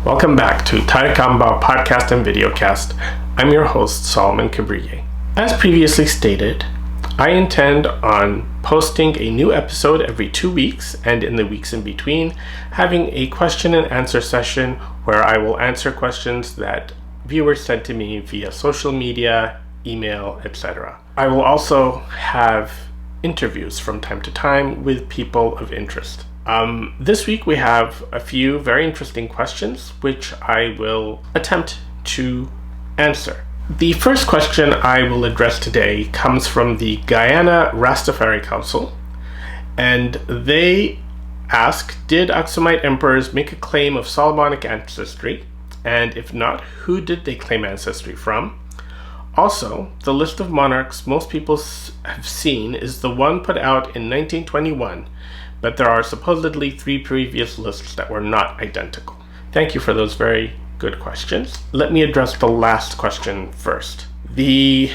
Welcome back to Tarekamba Podcast and Videocast. I'm your host, Solomon Cabrier. As previously stated, I intend on posting a new episode every 2 weeks, and in the weeks in between, having a question and answer session where I will answer questions that viewers send to me via social media, email, etc. I will also have interviews from time to time with people of interest. This week we have a few very interesting questions which I will attempt to answer. The first question I will address today comes from the Guyana Rastafari Council, and they ask, did Aksumite emperors make a claim of Solomonic ancestry? And if not, who did they claim ancestry from? Also, the list of monarchs most people have seen is the one put out in 1921, but there are supposedly 3 previous lists that were not identical. Thank you for those very good questions. Let me address the last question first. The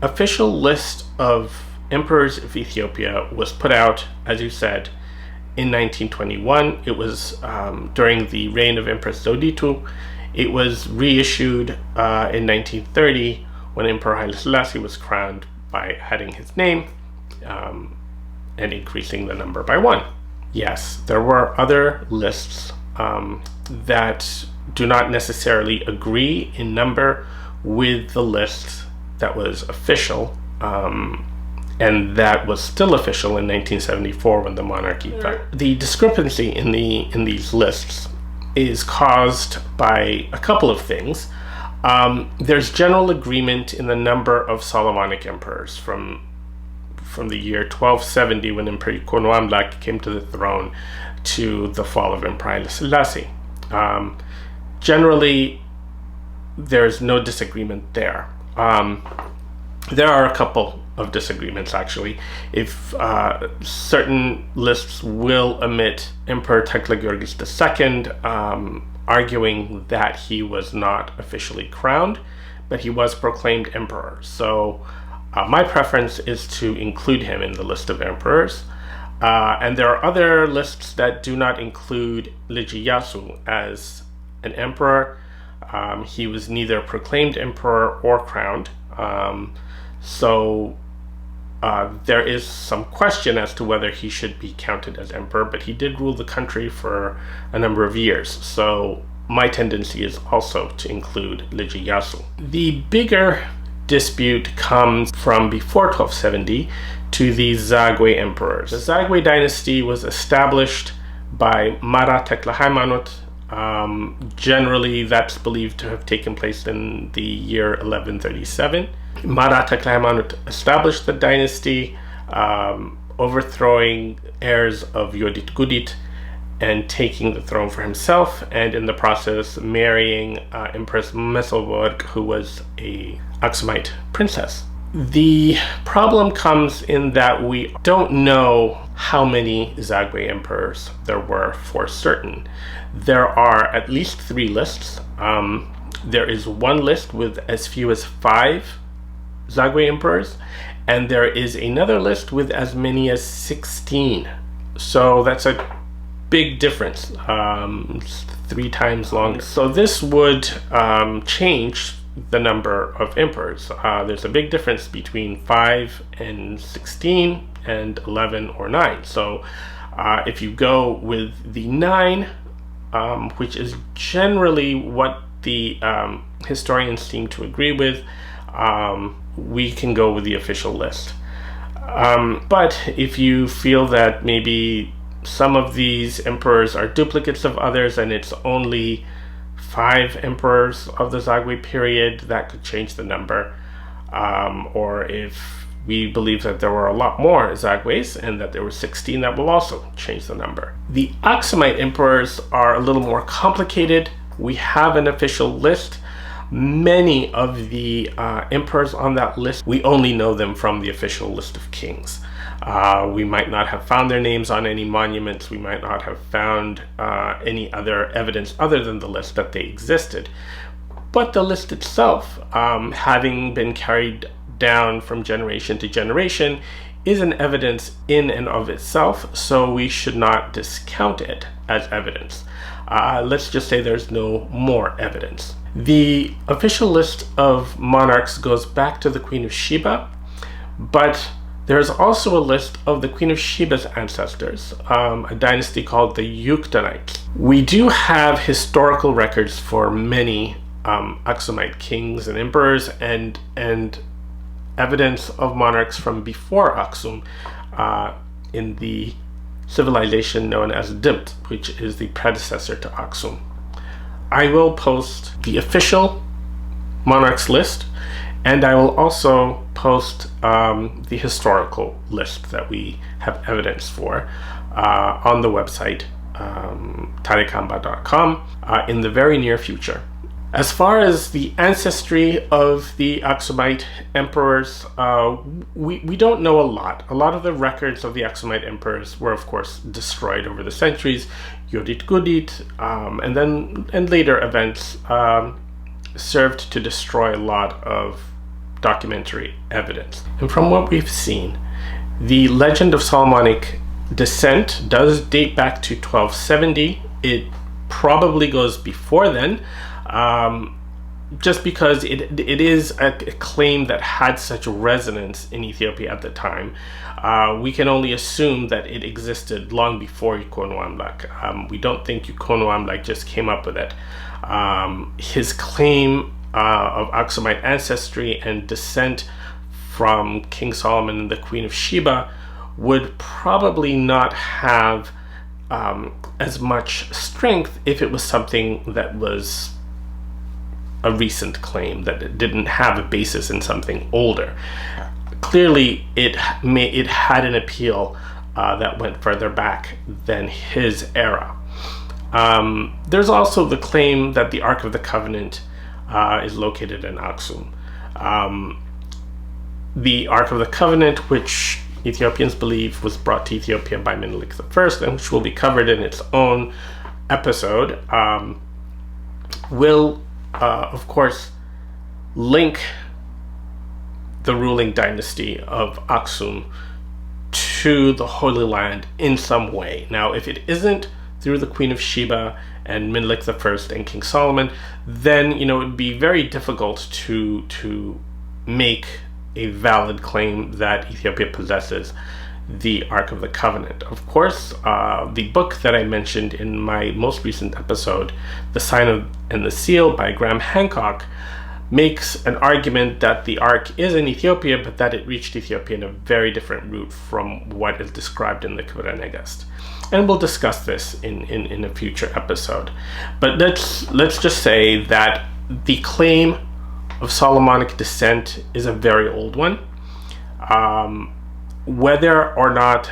official list of emperors of Ethiopia was put out, as you said, in 1921. It was during the reign of Empress Zewditu. It was reissued in 1930 when Emperor Haile Selassie was crowned by adding his name and increasing the number by 1. Yes, there were other lists that do not necessarily agree in number with the list that was official, and that was still official in 1974 when the monarchy fell. The discrepancy in these lists is caused by a couple of things. There's general agreement in the number of Solomonic emperors from the year 1270, when Emperor Konwamlak came to the throne, to the fall of Emperor Haile Selassie. Generally, there's no disagreement there. There are a couple of disagreements, actually. If certain lists will omit Emperor Teklagurgis II, arguing that he was not officially crowned, but he was proclaimed emperor. So my preference is to include him in the list of emperors. And there are other lists that do not include Lijiyasu as an emperor. He was neither proclaimed emperor or crowned. So there is some question as to whether he should be counted as emperor, but he did rule the country for a number of years. So my tendency is also to include Lijiyasu. The bigger dispute comes from before 1270 to the Zagwe emperors. The Zagwe dynasty was established by Mara Tekle Haymanot. Generally, that's believed to have taken place in the year 1137. Mara Tekle Haymanot established the dynasty, overthrowing heirs of Yodit Gudit and taking the throne for himself, and in the process marrying Empress Meselborg, who was a Aksumite princess. The problem comes in that we don't know how many Zagwe emperors there were for certain. There are at least 3 lists. There is one list with as few as 5 Zagwe emperors, and there is another list with as many as 16. So that's a big difference. It's 3 times longer. So this would change the number of emperors. There's a big difference between 5 and 16 and 11 or 9. So if you go with the 9, which is generally what the historians seem to agree with, we can go with the official list. But if you feel that maybe some of these emperors are duplicates of others and it's only 5 emperors of the Zagwe period, that could change the number. Or if we believe that there were a lot more Zagwes and that there were 16, that will also change the number. The Aksumite emperors are a little more complicated. We have an official list. Many of the emperors on that list, we only know them from the official list of kings. We might not have found their names on any monuments. We might not have found any other evidence other than the list that they existed. But the list itself, having been carried down from generation to generation, is an evidence in and of itself, so we should not discount it as evidence. Let's just say there's no more evidence. The official list of monarchs goes back to the Queen of Sheba, but there's also a list of the Queen of Sheba's ancestors, a dynasty called the Yuktanites. We do have historical records for many Aksumite kings and emperors, and evidence of monarchs from before Aksum in the civilization known as Dimt, which is the predecessor to Aksum. I will post the official monarchs list, and I will also post the historical list that we have evidence for on the website tarekamba.com in the very near future. As far as the ancestry of the Aksumite emperors, we don't know a lot. A lot of the records of the Aksumite emperors were, of course, destroyed over the centuries. Yodit Gudit, and later events served to destroy a lot of documentary evidence. And from what we've seen, the legend of Solomonic descent does date back to 1270. It probably goes before then. Just because it is a claim that had such resonance in Ethiopia at the time, we can only assume that it existed long before Ikonu Amlak. We don't think Ikonu Amlak just came up with it. His claim of Aksumite ancestry and descent from King Solomon and the Queen of Sheba would probably not have as much strength if it was something that was a recent claim, that it didn't have a basis in something older. Clearly, it had an appeal that went further back than his era. There's also the claim that the Ark of the Covenant is located in Aksum. The Ark of the Covenant, which Ethiopians believe was brought to Ethiopia by Menelik I, and which will be covered in its own episode, will of course link the ruling dynasty of Aksum to the Holy Land in some way. Now, if it isn't through the Queen of Sheba and Menelik I and King Solomon, then it would be very difficult to make a valid claim that Ethiopia possesses the Ark of the Covenant. Of course, the book that I mentioned in my most recent episode, The Sign and the Seal by Graham Hancock, makes an argument that the Ark is in Ethiopia, but that it reached Ethiopia in a very different route from what is described in the Kebra Negast. And we'll discuss this in a future episode. But let's just say that the claim of Solomonic descent is a very old one. Whether or not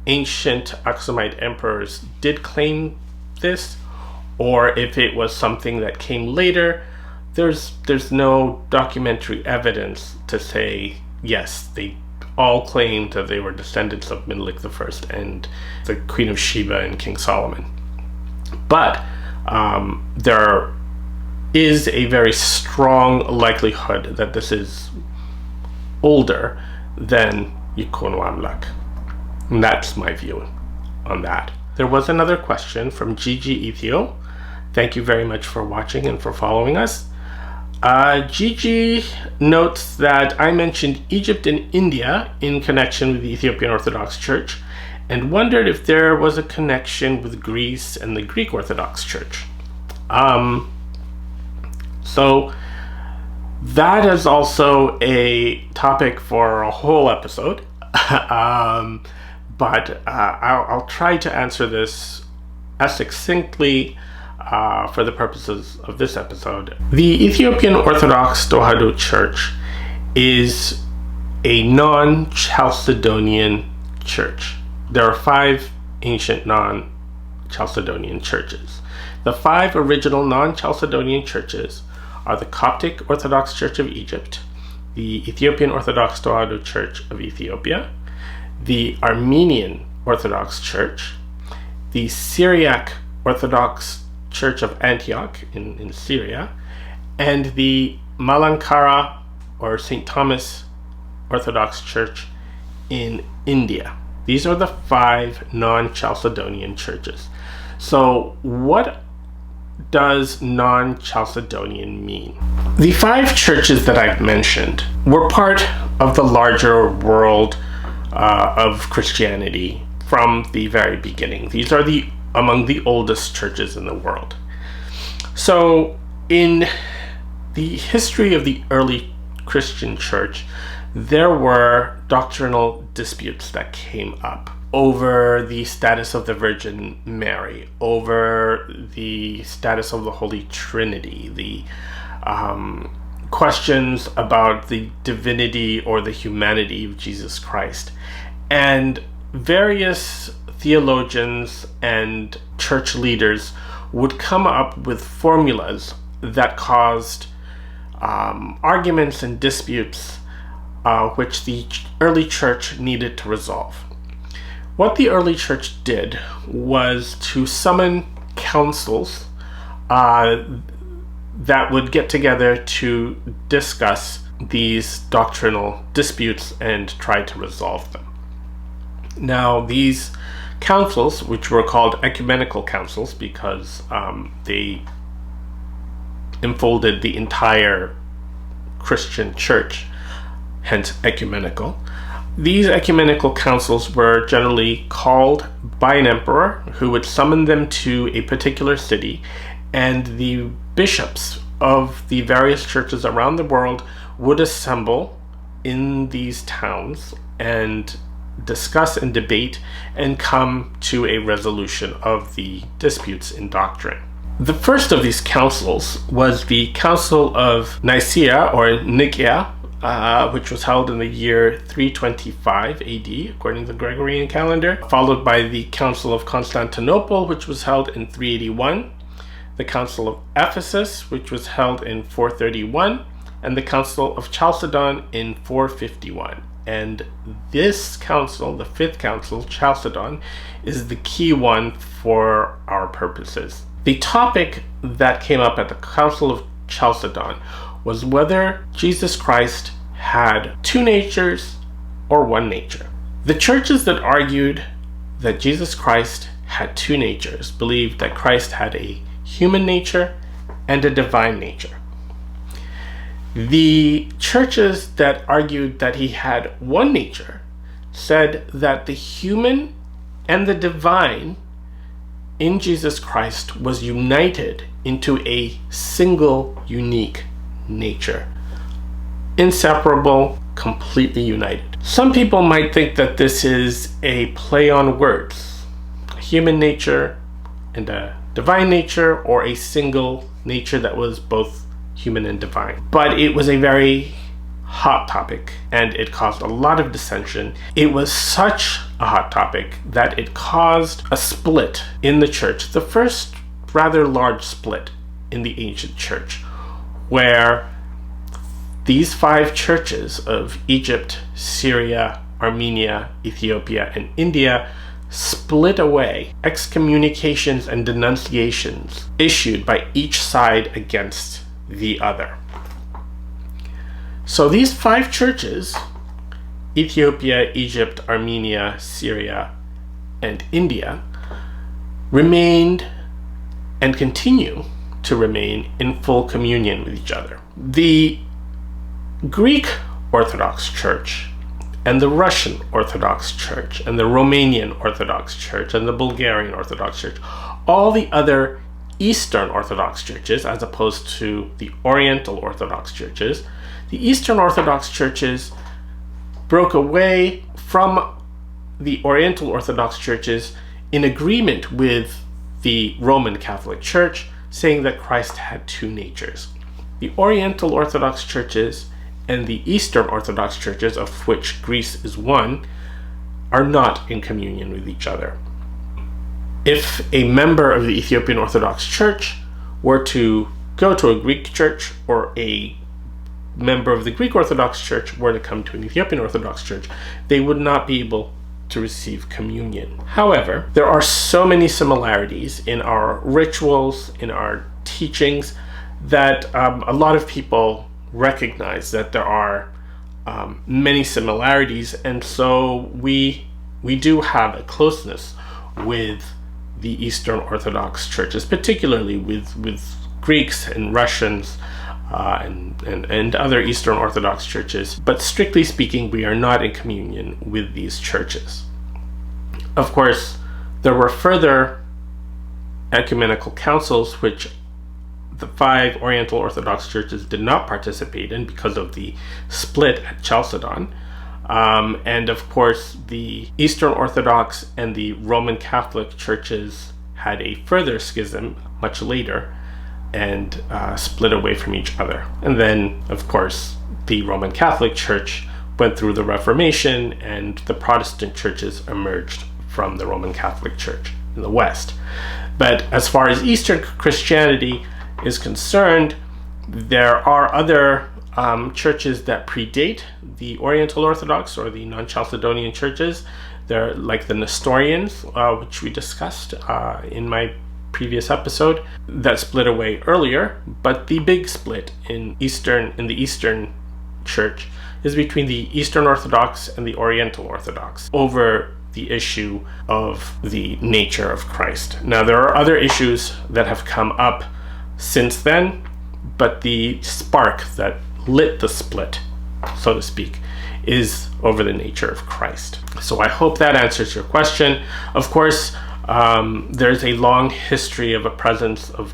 ancient Aksumite emperors did claim this, or if it was something that came later, there's no documentary evidence to say yes, they all claimed that they were descendants of Menelik I and the Queen of Sheba and King Solomon. But there is a very strong likelihood that this is older than Ikonu Amlak. And that's my view on that. There was another question from Gigi Ethio. Thank you very much for watching and for following us. Gigi notes that I mentioned Egypt and India in connection with the Ethiopian Orthodox Church and wondered if there was a connection with Greece and the Greek Orthodox Church. So that is also a topic for a whole episode, but I'll try to answer this as succinctly for the purposes of this episode. The Ethiopian Orthodox Tewahedo Church is a non-Chalcedonian church. There are 5 ancient non-Chalcedonian churches. The 5 original non-Chalcedonian churches are the Coptic Orthodox Church of Egypt, the Ethiopian Orthodox Tewahedo Church of Ethiopia, the Armenian Orthodox Church, the Syriac Orthodox Church of Antioch in Syria, and the Malankara or St. Thomas Orthodox Church in India. These are the 5 non-Chalcedonian churches. So what does non-Chalcedonian mean? The 5 churches that I've mentioned were part of the larger world of Christianity from the very beginning. These are among the oldest churches in the world. So in the history of the early Christian church, there were doctrinal disputes that came up over the status of the Virgin Mary, over the status of the Holy Trinity, the questions about the divinity or the humanity of Jesus Christ. And various theologians and church leaders would come up with formulas that caused arguments and disputes which the early church needed to resolve. What the early church did was to summon councils that would get together to discuss these doctrinal disputes and try to resolve them. Now, these councils, which were called ecumenical councils because they enfolded the entire Christian church, hence ecumenical. These ecumenical councils were generally called by an emperor who would summon them to a particular city, and the bishops of the various churches around the world would assemble in these towns and discuss and debate and come to a resolution of the disputes in doctrine. The first of these councils was the Council of Nicaea, or Nicaea, which was held in the year 325 AD, according to the Gregorian calendar, followed by the Council of Constantinople, which was held in 381, the Council of Ephesus, which was held in 431, and the Council of Chalcedon in 451. And this council, the 5th council, Chalcedon, is the key one for our purposes. The topic that came up at the Council of Chalcedon was whether Jesus Christ had 2 natures or 1 nature. The churches that argued that Jesus Christ had 2 natures believed that Christ had a human nature and a divine nature. The churches that argued that he had 1 nature said that the human and the divine in Jesus Christ was united into a single, unique nature. Inseparable, completely united. Some people might think that this is a play on words. A human nature and a divine nature, or a single nature that was both human and divine. But it was a very hot topic, and it caused a lot of dissension. It was such a hot topic that it caused a split in the church, the first rather large split in the ancient church, where these 5 churches of Egypt, Syria, Armenia, Ethiopia, and India split away, excommunications and denunciations issued by each side against the other. So these 5 churches, Ethiopia, Egypt, Armenia, Syria, and India, remained and continue to remain in full communion with each other. The Greek Orthodox Church and the Russian Orthodox Church and the Romanian Orthodox Church and the Bulgarian Orthodox Church, all the other Eastern Orthodox churches, as opposed to the Oriental Orthodox churches, the Eastern Orthodox churches broke away from the Oriental Orthodox churches in agreement with the Roman Catholic Church, saying that Christ had 2 natures. The Oriental Orthodox churches and the Eastern Orthodox churches, of which Greece is one, are not in communion with each other. If a member of the Ethiopian Orthodox Church were to go to a Greek church, or a member of the Greek Orthodox Church were to come to an Ethiopian Orthodox Church, they would not be able to receive communion. However, there are so many similarities in our rituals, in our teachings, that a lot of people recognize that there are many similarities, and so we do have a closeness with the Eastern Orthodox churches, particularly with Greeks and Russians and other Eastern Orthodox churches. But strictly speaking, we are not in communion with these churches. Of course, there were further ecumenical councils which the 5 Oriental Orthodox churches did not participate in because of the split at Chalcedon. And of course, the Eastern Orthodox and the Roman Catholic churches had a further schism much later and split away from each other. And then, of course, the Roman Catholic Church went through the Reformation, and the Protestant churches emerged from the Roman Catholic Church in the West. But as far as Eastern Christianity is concerned, there are other churches that predate the Oriental Orthodox or the non-Chalcedonian churches. They're like the Nestorians, which we discussed in my previous episode, that split away earlier. But the big split in the Eastern Church is between the Eastern Orthodox and the Oriental Orthodox over the issue of the nature of Christ. Now, there are other issues that have come up since then, but the spark that lit the split, so to speak, is over the nature of Christ. So I hope that answers your question. Of course, there's a long history of a presence of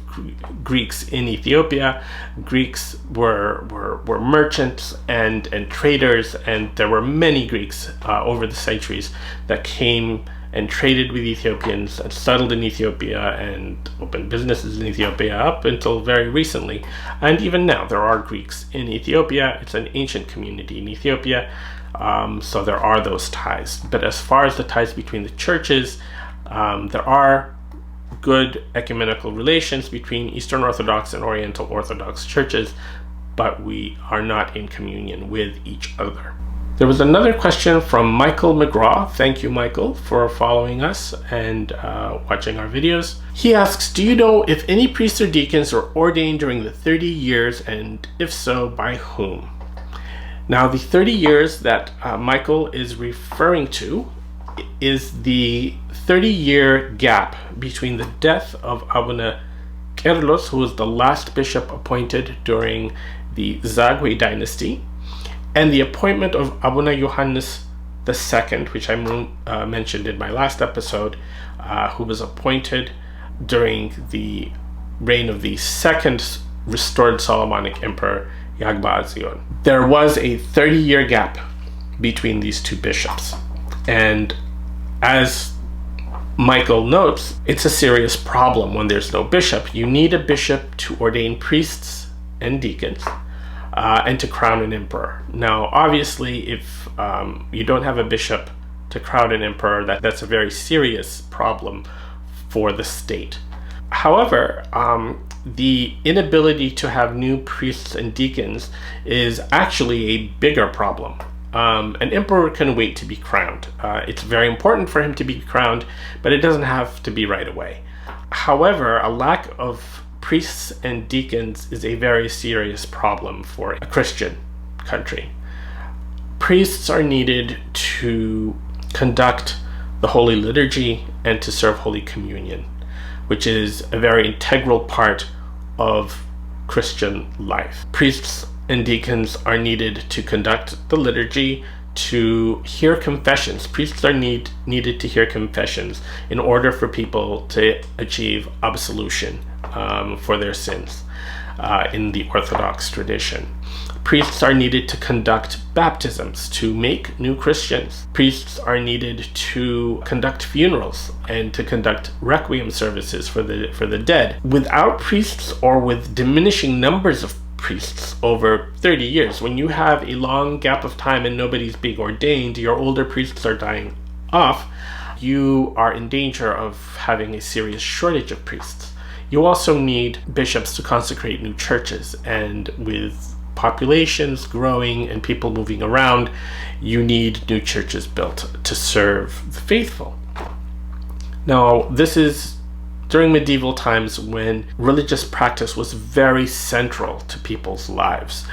Greeks in Ethiopia. Greeks were merchants and traders, and there were many Greeks over the centuries that came and traded with Ethiopians and settled in Ethiopia and opened businesses in Ethiopia up until very recently. And even now, there are Greeks in Ethiopia. It's an ancient community in Ethiopia, so there are those ties. But as far as the ties between the churches, there are good ecumenical relations between Eastern Orthodox and Oriental Orthodox churches, but we are not in communion with each other. There was another question from Michael McGraw. Thank you, Michael, for following us and watching our videos. He asks, do you know if any priests or deacons were ordained during the 30 years, and if so, by whom? Now, the 30 years that Michael is referring to is the 30-year gap between the death of Abuna Kerlos, who was the last bishop appointed during the Zagwe dynasty, and the appointment of Abuna Johannes II, which I mentioned in my last episode, who was appointed during the reign of the second restored Solomonic Emperor, Yagba-Azion. There was a 30-year gap between these two bishops, and as Michael notes, it's a serious problem when there's no bishop. You need a bishop to ordain priests and deacons, and to crown an emperor. Now, obviously, if you don't have a bishop to crown an emperor, that's a very serious problem for the state. However, the inability to have new priests and deacons is actually a bigger problem. An emperor can wait to be crowned. It's very important for him to be crowned, but it doesn't have to be right away. However, a lack of priests and deacons is a very serious problem for a Christian country. Priests are needed to conduct the Holy Liturgy and to serve Holy Communion, which is a very integral part of Christian life. Priests and deacons are needed to conduct the liturgy, to hear confessions. Priests are needed to hear confessions in order for people to achieve absolution for their sins in the Orthodox tradition. Priests are needed to conduct baptisms, to make new Christians. Priests are needed to conduct funerals and to conduct requiem services for the dead. Without priests, or with diminishing numbers of priests over 30 years, when you have a long gap of time and nobody's being ordained, your older priests are dying off, you are in danger of having a serious shortage of priests. You also need bishops to consecrate new churches, and with populations growing and people moving around, you need new churches built to serve the faithful. Now, this is during medieval times when religious practice was very central to people's lives.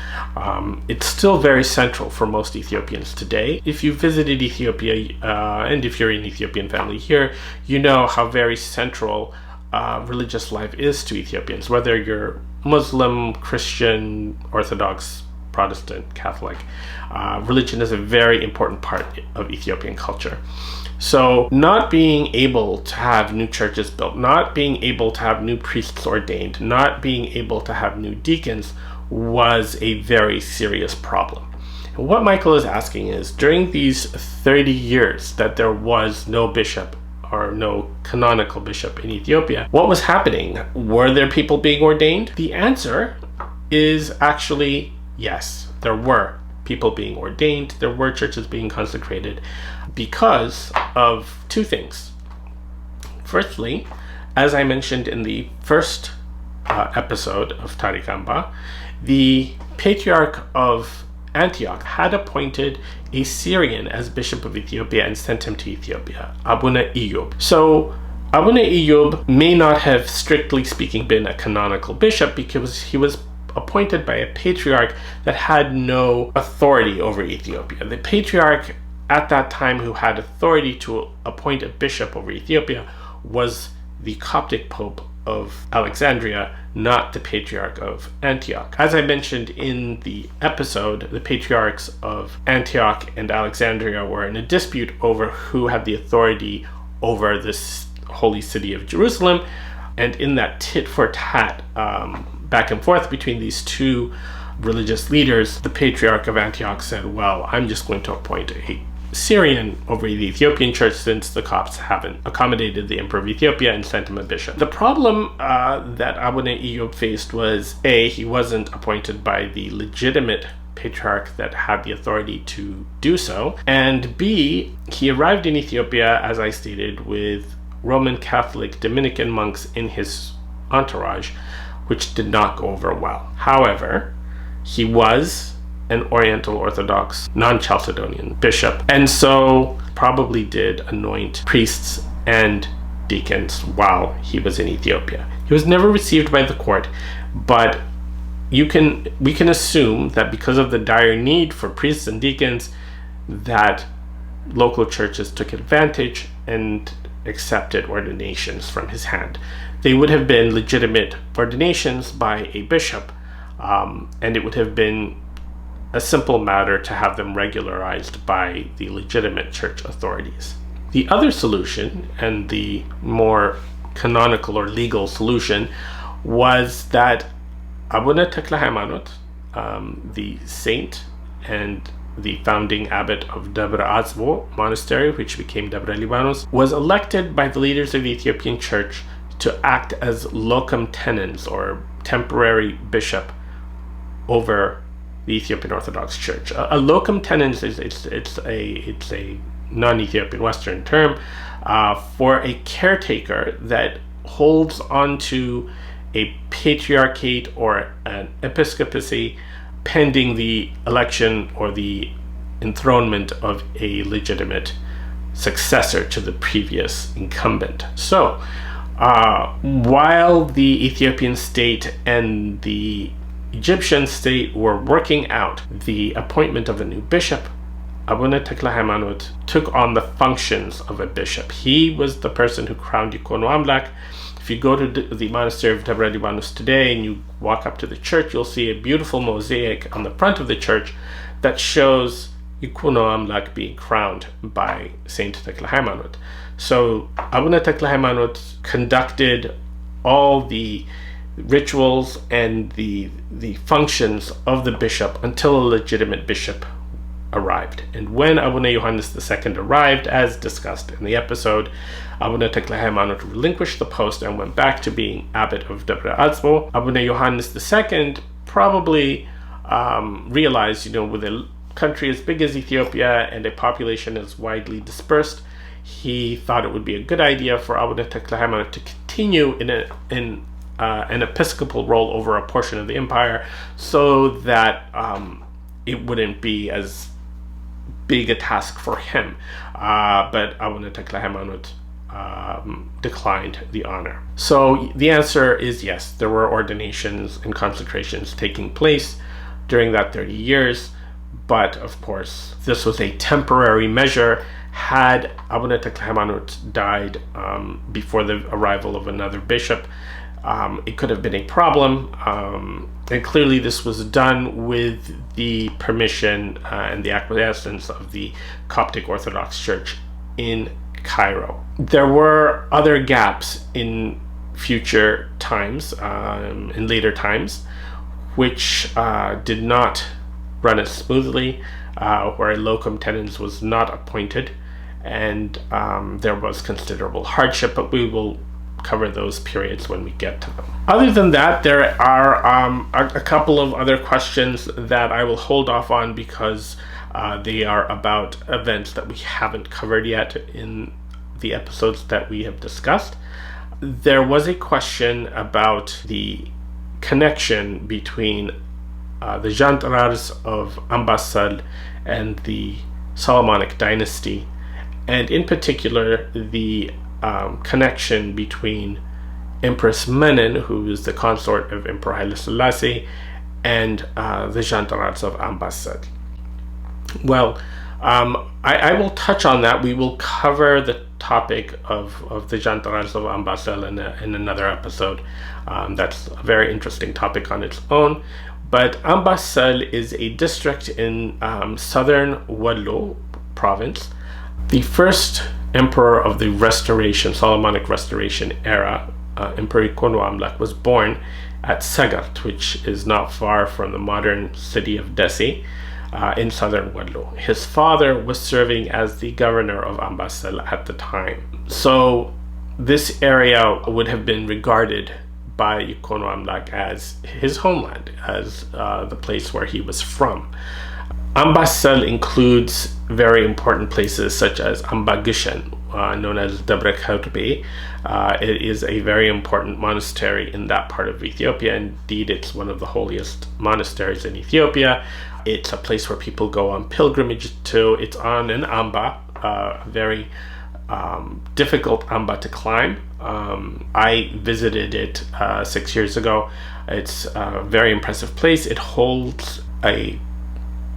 It's still very central for most Ethiopians today. If you visited Ethiopia, and if you're an Ethiopian family here, you know how very central religious life is to Ethiopians, whether you're Muslim, Christian, Orthodox, Protestant, Catholic. Religion is a very important part of Ethiopian culture. So not being able to have new churches built, not being able to have new priests ordained, not being able to have new deacons was a very serious problem. And what Michael is asking is, during these 30 years that there was no bishop or no canonical bishop in Ethiopia, what was happening? Were there people being ordained? The answer is actually yes, there were people being ordained, there were churches being consecrated because of two things. Firstly, as I mentioned in the first episode of Tarikamba, the Patriarch of Antioch had appointed a Syrian as Bishop of Ethiopia and sent him to Ethiopia, Abuna Iyub. So Abuna Iyub may not have, strictly speaking, been a canonical bishop because he was appointed by a patriarch that had no authority over Ethiopia. The patriarch at that time who had authority to appoint a bishop over Ethiopia was the Coptic Pope of Alexandria, not the Patriarch of Antioch. As I mentioned in the episode, the patriarchs of Antioch and Alexandria were in a dispute over who had the authority over this holy city of Jerusalem, and in that tit-for-tat back and forth between these two religious leaders, the Patriarch of Antioch said, well, I'm just going to appoint a Syrian over the Ethiopian church since the Copts haven't accommodated the Emperor of Ethiopia, and sent him a bishop. The problem that Abuna Iyub faced was, A, he wasn't appointed by the legitimate patriarch that had the authority to do so, and B, he arrived in Ethiopia, as I stated, with Roman Catholic Dominican monks in his entourage, which did not go over well. However, he was an Oriental Orthodox, non-Chalcedonian bishop, and so probably did anoint priests and deacons while he was in Ethiopia. He was never received by the court, but we can assume that because of the dire need for priests and deacons, that local churches took advantage and accepted ordinations from his hand. They would have been legitimate ordinations by a bishop, and it would have been a simple matter to have them regularized by the legitimate church authorities. The other solution, and the more canonical or legal solution, was that Abuna Tekle Haymanot, the saint and the founding abbot of Debre Azbo monastery, which became Debre Libanos, was elected by the leaders of the Ethiopian church to act as locum tenens, or temporary bishop, over the Ethiopian Orthodox Church. A locum tenens is it's a non-Ethiopian Western term for a caretaker that holds onto a patriarchate or an episcopacy pending the election or the enthronement of a legitimate successor to the previous incumbent. So, while the Ethiopian state and the Egyptian state were working out the appointment of a new bishop, Abuna Tekle Haymanot took on the functions of a bishop. He was the person who crowned Yikono Amlak. If you go to the monastery of Debre Libanos today and you walk up to the church, you'll see a beautiful mosaic on the front of the church that shows Yikono Amlak being crowned by Saint Tekle Haymanot. So Abuna Tekle Haymanot conducted all the rituals and the functions of the bishop until a legitimate bishop arrived. And when Abuna Johannes II arrived, as discussed in the episode, Abuna Tekle Haymanot relinquished the post and went back to being abbot of Debre Azbo. Abuna Johannes II probably realized, with a country as big as Ethiopia and a population as widely dispersed, he thought it would be a good idea for Abuna Tekle Haymanot to continue in an episcopal role over a portion of the empire, so that it wouldn't be as big a task for him. But Abuna Tekle Haymanot declined the honor. So the answer is yes, there were ordinations and consecrations taking place during that 30 years, but of course this was a temporary measure. Had Abuna Teklehamanut died before the arrival of another bishop, it could have been a problem, and clearly this was done with the permission and the acquiescence of the Coptic Orthodox Church in Cairo. There were other gaps in future times, in later times, which did not run as smoothly, where a locum tenens was not appointed, and there was considerable hardship, but we will cover those periods when we get to them. Other than that, there are a couple of other questions that I will hold off on because they are about events that we haven't covered yet in the episodes that we have discussed. There was a question about the connection between the Jantarars of Ambassal and the Solomonic dynasty, and in particular the connection between Empress Menen, who is the consort of Emperor Haile Selassie, and the Jantarars of Ambassal. Well, I will touch on that. We will cover the topic of the Jantarars of Ambassal in another episode. That's a very interesting topic on its own. But Ambassal is a district in southern Wallo province. The first emperor of the Solomonic Restoration era, Emperor Ikono Amlak, was born at Sagart, which is not far from the modern city of Desi, in southern Wallo. His father was serving as the governor of Ambassal at the time. So this area would have been regarded by Ikono Amlak as his homeland, as the place where he was from. Ambassal includes very important places such as Ambagishan, known as Debre Kharbe. It is a very important monastery in that part of Ethiopia. Indeed, it's one of the holiest monasteries in Ethiopia. It's a place where people go on pilgrimage to. It's on an amba, a very difficult amba to climb. I visited it 6 years ago. It's a very impressive place. It holds a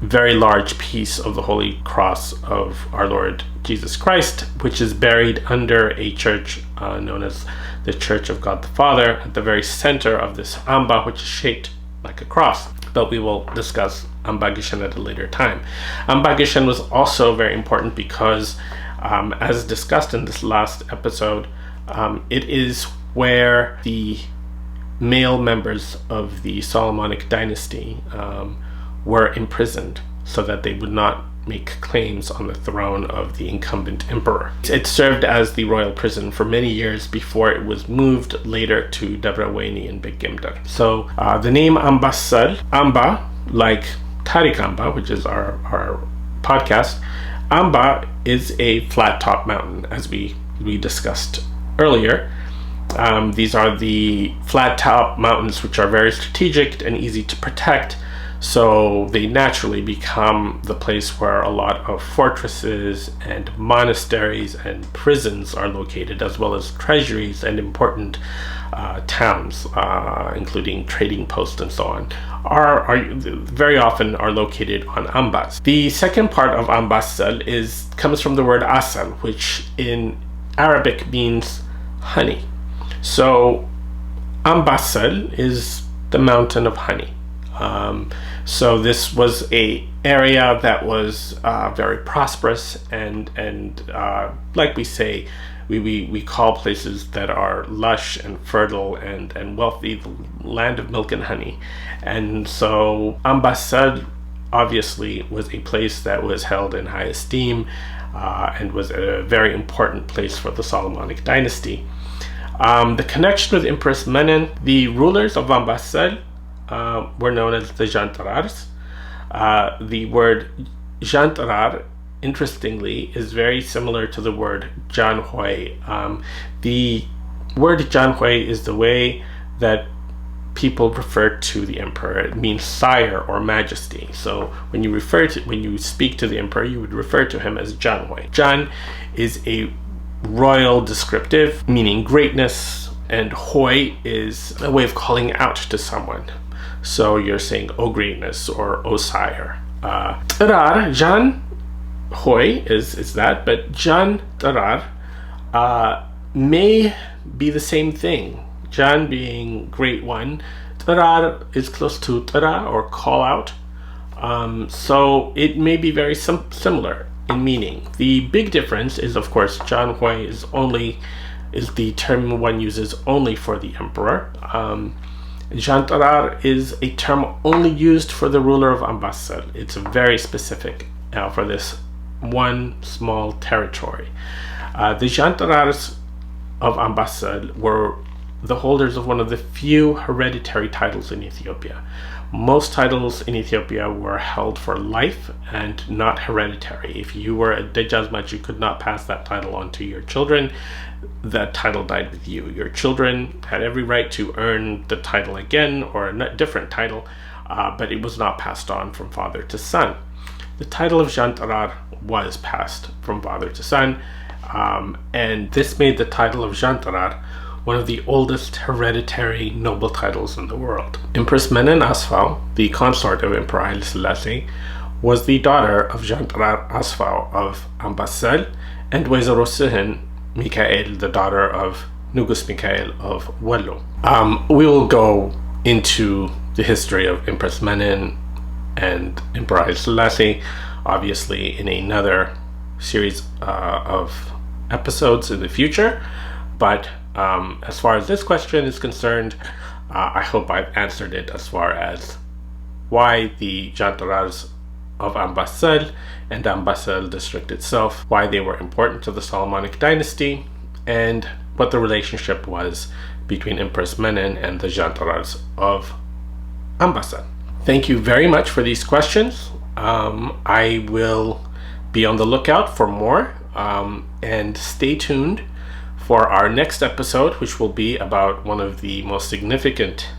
very large piece of the Holy Cross of our Lord Jesus Christ, which is buried under a church known as the Church of God the Father, at the very center of this amba, which is shaped like a cross. But we will discuss Ambagishan at a later time. Ambagishan was also very important because, as discussed in this last episode, it is where the male members of the Solomonic dynasty were imprisoned so that they would not make claims on the throne of the incumbent emperor. It served as the royal prison for many years before it was moved later to Debraweni and Big Gimdar. So the name Ambassal, Amba, like Tarik Amba, which is our podcast, Amba is a flat top mountain, as we discussed earlier. These are the flat top mountains which are very strategic and easy to protect. So they naturally become the place where a lot of fortresses and monasteries and prisons are located, as well as treasuries and important towns, including trading posts and so on, are very often are located on ambas. The second part of Ambassal comes from the word asal, which in Arabic means honey. So Ambassal is the mountain of honey. So this was a area that was very prosperous, and like we say, we call places that are lush and fertile and wealthy the land of milk and honey. And so Ambassal obviously was a place that was held in high esteem and was a very important place for the Solomonic dynasty. The connection with Empress Menen, the rulers of Ambassal were known as the Jantarars. The word Jantarar, interestingly, is very similar to the word Janhui. The word Janhui is the way that people refer to the emperor. It means sire or majesty. So when you speak to the emperor, you would refer to him as Janhui. Jan is a royal descriptive, meaning greatness, and hoi is a way of calling out to someone. So you're saying, "O greatness," or "O sire." Tarar, Jan hoi is that, but Jan tarar may be the same thing. Jan being great one, tarar is close to tara, or call out. So it may be very similar in meaning. The big difference is, of course, Jan hoi is the term one uses only for the emperor. Jan tarar is a term only used for the ruler of Ambassador. It's very specific for this one small territory. The Jan tarars of Ambassador were the holders of one of the few hereditary titles in Ethiopia. Most titles in Ethiopia were held for life and not hereditary. If you were a Dejazmach, you could not pass that title on to your children. That title died with you. Your children had every right to earn the title again, or a different title, but it was not passed on from father to son. The title of Jan tarar was passed from father to son, and this made the title of Jan tarar one of the oldest hereditary noble titles in the world. Empress Menen Asfau, the consort of Emperor Haile Selassie, was the daughter of Jan tarar Asfau of Ambasel, and Wezaro Sihin Mikael, the daughter of Nugus Mikael of Wello. We will go into the history of Empress Menen and Emperor Haile Selassie, obviously, in another series of episodes in the future. But as far as this question is concerned, I hope I've answered it as far as why the Jan tarars of Ambasel and Ambasel district itself, why they were important to the Solomonic dynasty, and what the relationship was between Empress Menen and the Jan tarars of Ambasel. Thank you very much for these questions. I will be on the lookout for more, and stay tuned for our next episode, which will be about one of the most significant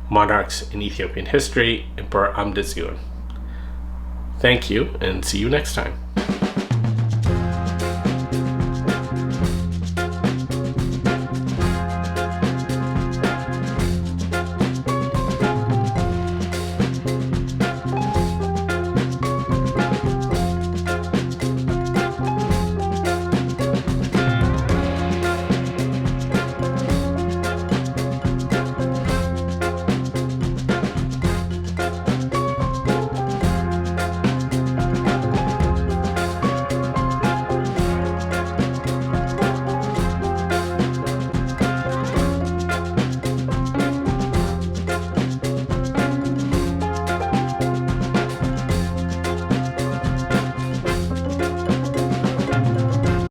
monarchs in Ethiopian history, Emperor Amdizgun. Thank you, and see you next time.